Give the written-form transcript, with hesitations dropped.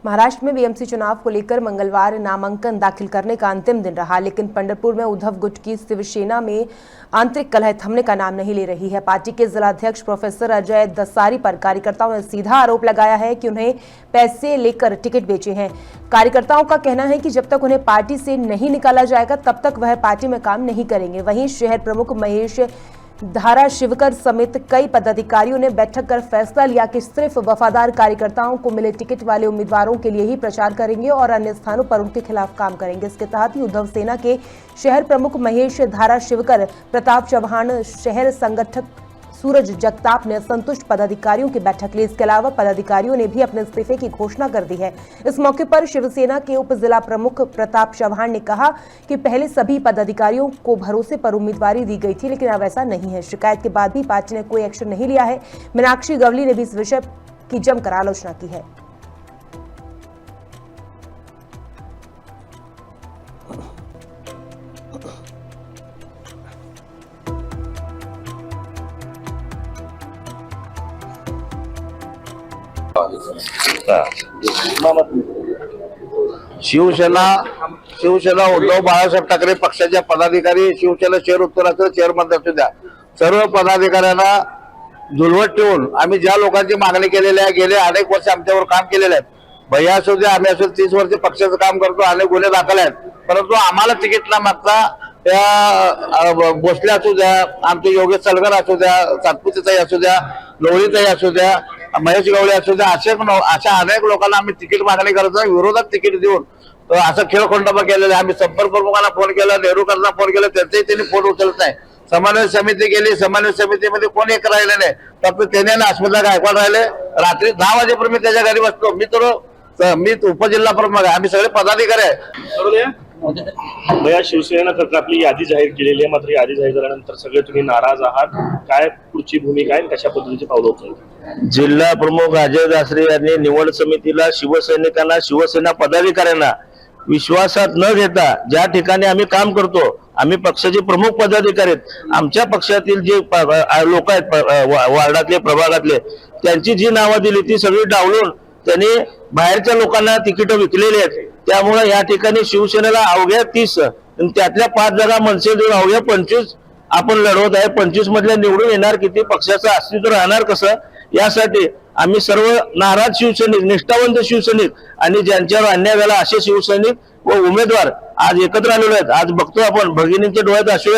महाराष्ट्र में बीएमसी चुनाव को लेकर मंगलवार नामांकन दाखिल करने का अंतिम दिन रहा, लेकिन पंढरपुर में उद्धव गुट की शिवसेना में आंतरिक कलह थमने का नाम नहीं ले रही है। पार्टी के जिलाध्यक्ष प्रोफेसर अजय दसारी पर कार्यकर्ताओं ने सीधा आरोप लगाया है कि उन्हें पैसे लेकर टिकट बेचे हैं। कार्यकर्ताओं का कहना है कि जब तक उन्हें पार्टी से नहीं निकाला जाएगा तब तक वह पार्टी में काम नहीं करेंगे। वहीं शहर प्रमुख महेश धाराशिवकर समेत कई पदाधिकारियों ने बैठक कर फैसला लिया कि सिर्फ वफादार कार्यकर्ताओं को मिले टिकट वाले उम्मीदवारों के लिए ही प्रचार करेंगे और अन्य स्थानों पर उनके खिलाफ काम करेंगे। इसके तहत ही उद्धव सेना के शहर प्रमुख महेश धाराशिवकर, प्रताप चौहान, शहर संगठक सूरज जगताप ने असंतुष्ट पदाधिकारियों की बैठक ली। इसके अलावा पदाधिकारियों ने भी अपने इस्तीफे की घोषणा कर दी है। इस मौके पर शिवसेना के उप जिला प्रमुख प्रताप चौहान ने कहा कि पहले सभी पदाधिकारियों को भरोसे पर उम्मीदवारी दी गई थी, लेकिन अब ऐसा नहीं है। शिकायत के बाद भी पार्टी ने कोई एक्शन नहीं लिया है। मीनाक्षी गवली ने भी इस विषय की जमकर आलोचना की है। शिवसेना उद्धव बाळासाहेब ठाकरे पक्षाच्या पदाधिकारी, शिवसेना शहर उत्तराचे चेअरमन असू द्या, सर्व पदाधिकाऱ्यांना झुलवत ठेवून आम्ही ज्या लोकांची मागणी केलेली आहे, गेले अनेक वर्ष आमच्यावर काम केलेले आहेत, भैया असू द्या, आम्ही असू 30 वर्ष पक्षाचं काम करतो, अनेक गुन्हे दाखल आहेत, परंतु आम्हाला तिकीट न मागता त्या भोसले असू द्या, आमचे योगेश सलगर असू द्या, सातपुतेताई असू द्या, लोहरीताई असू द्या, महेश गवळे असू द्या, अशा अनेक लोकांना आम्ही तिकीट मागणी करतो, विरोधात तिकीट देऊन असं खेळखंडोबा केलेला. आम्ही संपर्क प्रमुखांना फोन केला, नेहरूकरांना फोन केला, त्यांचेही त्यांनी फोन उचलत नाही. समन्वय समिती केली, समन्वय समितीमध्ये कोणी एक राहिले नाही, फक्त त्याने अस्मिता गायकवाड राहिले. रात्री 10 वाजेपर्यंत त्याच्या घरी बसतो. मी उपजिल्हा प्रमुख आहे, आम्ही सगळे पदाधिकारी आहे. भैया, शिवसेनेनं आपली यादी जाहीर केलेली आहे, मात्र यादी जाहीर झाल्यानंतर सगळे तुम्ही नाराज आहात. काय पुढची भूमिका आहे, कशा पद्धतीची पावलं उचलतात? जिल्हा प्रमुख अजय दासरे यांनी निवड समितीला शिवसैनिकांना, शिवसेना पदाधिकाऱ्यांना विश्वासात न घेता ज्या ठिकाणी आम्ही काम करतो, आम्ही पक्षाचे प्रमुख पदाधिकारी आहेत, आमच्या पक्षातील जे लोक आहेत वार्डातले, प्रभागातले, त्यांची जी नावं दिली ती सगळी डावलून त्यांनी बाहेरच्या लोकांना तिकीट विकलेली आहेत. त्यामुळे या ठिकाणी शिवसेनेला अवघ्या 30, त्यातल्या 5 जागा मनसे देऊन अवघ्या 25 आपण लढवत आहे. 25 मधल्या निवडून येणार किती, पक्षाचं अस्तित्व राहणार कसं, यासाठी आम्ही सर्व नाराज शिवसैनिक, निष्ठावंत शिवसैनिक आणि ज्यांच्यावर अन्याय झाला असे शिवसैनिक व उमेदवार आज एकत्र आलेले आहेत. आज बघतो आपण भगिनींच्या डोळ्यात अश्रू आहेत.